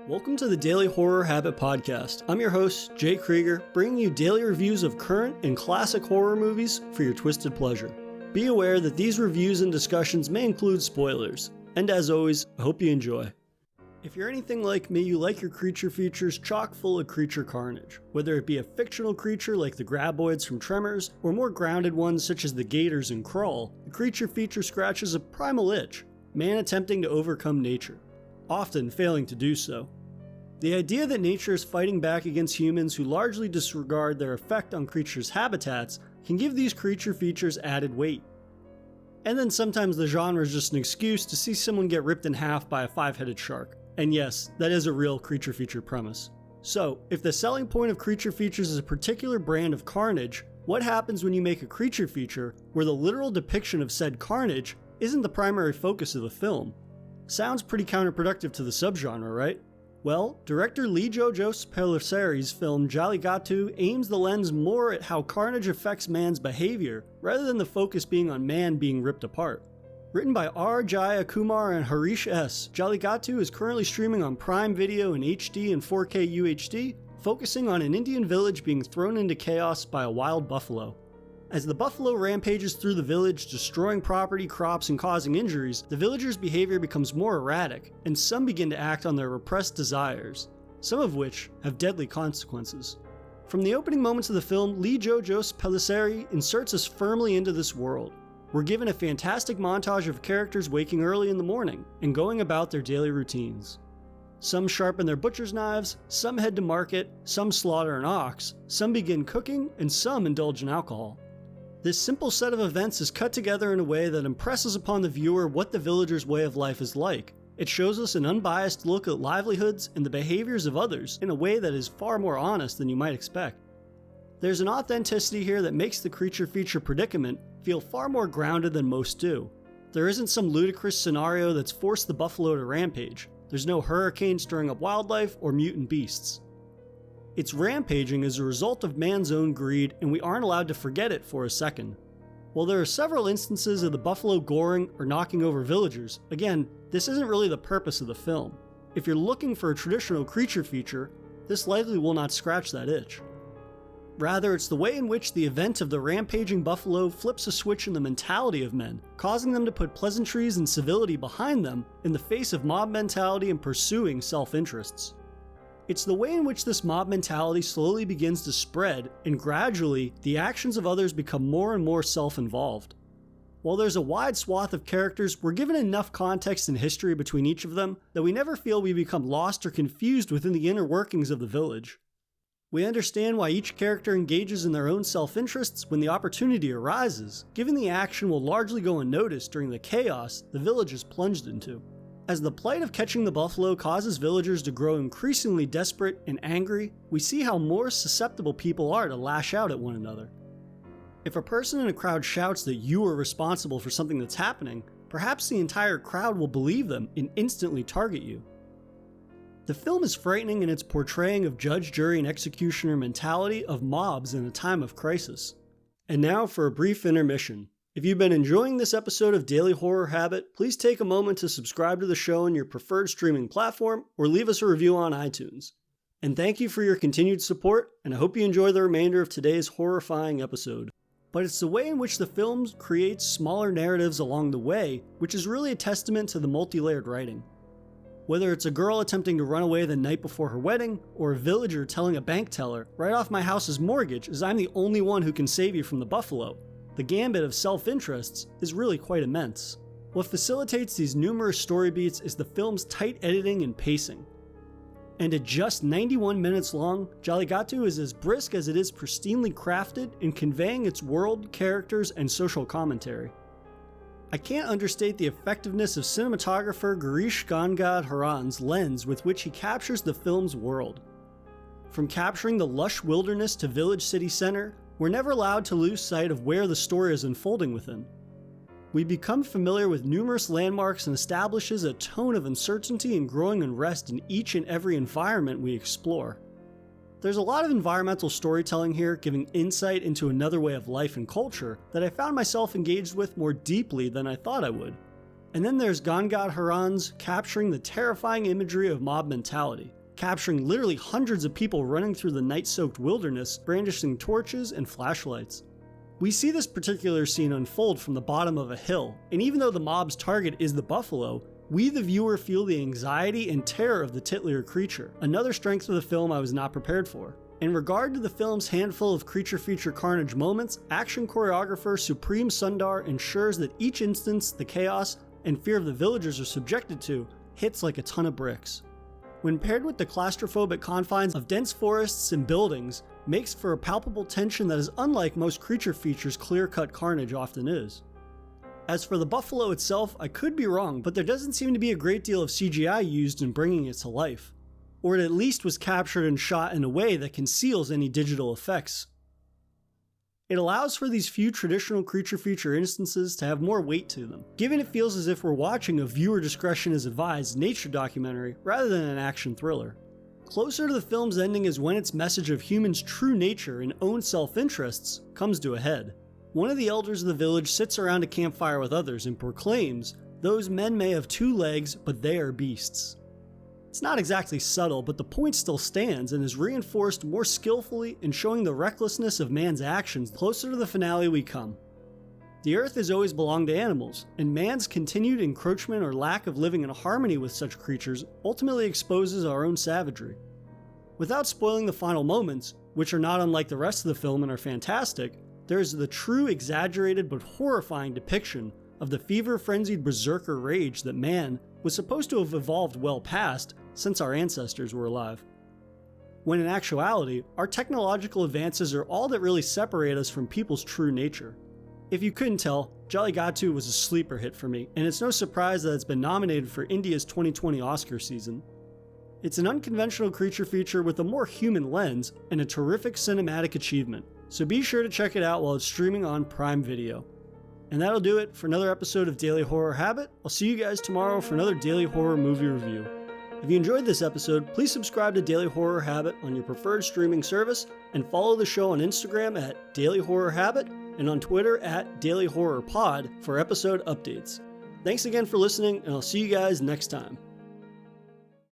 Welcome to the Daily Horror Habit Podcast. I'm your host, Jay Krieger, bringing you daily reviews of current and classic horror movies for your twisted pleasure. Be aware that these reviews and discussions may include spoilers, and as always, I hope you enjoy. If you're anything like me, you like your creature features chock full of creature carnage, whether it be a fictional creature like the graboids from Tremors, or more grounded ones such as the gators in Crawl. The creature feature scratches a primal itch, man attempting to overcome nature, often failing to do so. The idea that nature is fighting back against humans who largely disregard their effect on creatures' habitats can give these creature features added weight. And then sometimes the genre is just an excuse to see someone get ripped in half by a five-headed shark. And yes, that is a real creature feature premise. So, if the selling point of creature features is a particular brand of carnage, what happens when you make a creature feature where the literal depiction of said carnage isn't the primary focus of the film? Sounds pretty counterproductive to the subgenre, right? Well, director Jallikattu Pelliceri's film Jallikattu aims the lens more at how carnage affects man's behavior, rather than the focus being on man being ripped apart. Written by R. Jaya Kumar and Harish S., Jallikattu is currently streaming on Prime Video in HD and 4K UHD, focusing on an Indian village being thrown into chaos by a wild buffalo. As the buffalo rampages through the village, destroying property, crops, and causing injuries, the villagers' behavior becomes more erratic, and some begin to act on their repressed desires, some of which have deadly consequences. From the opening moments of the film, Jallikattu Pelliceri inserts us firmly into this world. We're given a fantastic montage of characters waking early in the morning and going about their daily routines. Some sharpen their butcher's knives, some head to market, some slaughter an ox, some begin cooking, and some indulge in alcohol. This simple set of events is cut together in a way that impresses upon the viewer what the villagers' way of life is like. It shows us an unbiased look at livelihoods and the behaviors of others in a way that is far more honest than you might expect. There's an authenticity here that makes the creature feature predicament feel far more grounded than most do. There isn't some ludicrous scenario that's forced the buffalo to rampage. There's no hurricane stirring up wildlife or mutant beasts. Its rampaging is a result of man's own greed, and we aren't allowed to forget it for a second. While there are several instances of the buffalo goring or knocking over villagers, again, this isn't really the purpose of the film. If you're looking for a traditional creature feature, this likely will not scratch that itch. Rather, it's the way in which the event of the rampaging buffalo flips a switch in the mentality of men, causing them to put pleasantries and civility behind them in the face of mob mentality and pursuing self-interests. It's the way in which this mob mentality slowly begins to spread, and gradually, the actions of others become more and more self-involved. While there's a wide swath of characters, we're given enough context and history between each of them that we never feel we become lost or confused within the inner workings of the village. We understand why each character engages in their own self-interests when the opportunity arises, given the action will largely go unnoticed during the chaos the village is plunged into. As the plight of catching the buffalo causes villagers to grow increasingly desperate and angry, we see how more susceptible people are to lash out at one another. If a person in a crowd shouts that you are responsible for something that's happening, perhaps the entire crowd will believe them and instantly target you. The film is frightening in its portraying of judge, jury, and executioner mentality of mobs in a time of crisis. And now for a brief intermission. If you've been enjoying this episode of Daily Horror Habit, please take a moment to subscribe to the show on your preferred streaming platform or leave us a review on iTunes. And thank you for your continued support, and I hope you enjoy the remainder of today's horrifying episode. But it's the way in which the film creates smaller narratives along the way, which is really a testament to the multi-layered writing. Whether it's a girl attempting to run away the night before her wedding, or a villager telling a bank teller, "Write off my house's mortgage as I'm the only one who can save you from the buffalo," the gambit of self-interests is really quite immense. What facilitates these numerous story beats is the film's tight editing and pacing. And at just 91 minutes long, Jallikattu is as brisk as it is pristinely crafted in conveying its world, characters, and social commentary. I can't understate the effectiveness of cinematographer Girish Gangadharan's lens with which he captures the film's world. From capturing the lush wilderness to village city center, we're never allowed to lose sight of where the story is unfolding within. We become familiar with numerous landmarks and establishes a tone of uncertainty and growing unrest in each and every environment we explore. There's a lot of environmental storytelling here, giving insight into another way of life and culture that I found myself engaged with more deeply than I thought I would. And then there's Gangadharan's capturing the terrifying imagery of mob mentality, capturing literally hundreds of people running through the night-soaked wilderness, brandishing torches and flashlights. We see this particular scene unfold from the bottom of a hill, and even though the mob's target is the buffalo, we the viewer feel the anxiety and terror of the titular creature, another strength of the film I was not prepared for. In regard to the film's handful of creature feature carnage moments, action choreographer Supreme Sundar ensures that each instance the chaos and fear of the villagers are subjected to hits like a ton of bricks. When paired with the claustrophobic confines of dense forests and buildings, makes for a palpable tension that is unlike most creature features clear-cut carnage often is. As for the buffalo itself, I could be wrong, but there doesn't seem to be a great deal of CGI used in bringing it to life. Or it at least was captured and shot in a way that conceals any digital effects. It allows for these few traditional creature feature instances to have more weight to them, given it feels as if we're watching a viewer discretion is advised nature documentary rather than an action thriller. Closer to the film's ending is when its message of humans' true nature and own self-interests comes to a head. One of the elders of the village sits around a campfire with others and proclaims, "Those men may have 2 legs, but they are beasts." It's not exactly subtle, but the point still stands and is reinforced more skillfully in showing the recklessness of man's actions closer to the finale we come. The earth has always belonged to animals, and man's continued encroachment or lack of living in harmony with such creatures ultimately exposes our own savagery. Without spoiling the final moments, which are not unlike the rest of the film and are fantastic, there is the true exaggerated but horrifying depiction of the fever-frenzied berserker rage that man was supposed to have evolved well past since our ancestors were alive. When in actuality, our technological advances are all that really separate us from people's true nature. If you couldn't tell, Jallikattu was a sleeper hit for me, and it's no surprise that it's been nominated for India's 2020 Oscar season. It's an unconventional creature feature with a more human lens and a terrific cinematic achievement, so be sure to check it out while it's streaming on Prime Video. And that'll do it for another episode of Daily Horror Habit. I'll see you guys tomorrow for another Daily Horror movie review. If you enjoyed this episode, please subscribe to Daily Horror Habit on your preferred streaming service and follow the show on Instagram at Daily Horror Habit and on Twitter at Daily Horror Pod for episode updates. Thanks again for listening, and I'll see you guys next time.